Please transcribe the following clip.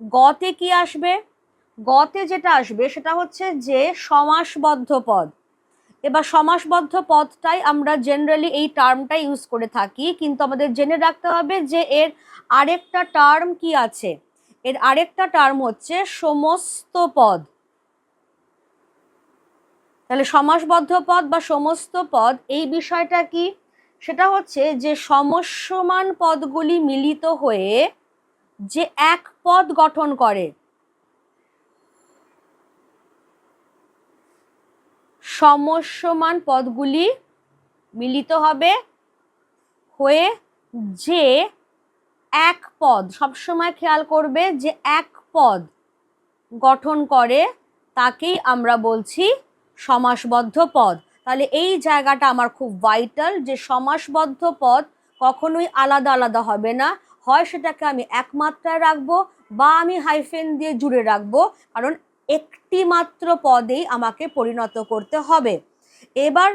গতে কি আসবে? গতে যেটা আসবে সেটা হচ্ছে যে সমাসবদ্ধ পদ। এবার সমাসবদ্ধ পদটাই আমরা জেনারেলি এই টার্মটা ইউজ করে থাকি, কিন্তু আমাদের জেনে রাখতে হবে যে এর আরেকটা টার্ম কি আছে। এর আরেকটা টার্ম হচ্ছে সমস্ত পদ। তাহলে সমাসবদ্ধ পদ বা সমস্ত পদ এই বিষয়টা কি? সেটা হচ্ছে যে সমস্যমান পদগুলি মিলিত হয়ে যে এক পদ গঠন করে। সমস্যমান পদগুলি মিলিত হবে হয়ে যে এক পদ, সবসময় খেয়াল করবে যে এক পদ গঠন করে, তাকেই আমরা বলছি সমাসবদ্ধ পদ। তাহলে এই জায়গাটা আমার খুব ভাইটাল, যে সমাসবদ্ধ পদ কখনোই আলাদা আলাদা হবে না, হয় সেটাকে আমি এক মাত্রায় রাখবো বা আমি হাইফেন দিয়ে জুড়ে রাখবো, কারণ একটি মাত্র পদেই আমাকে পরিণত করতে হবে। এবার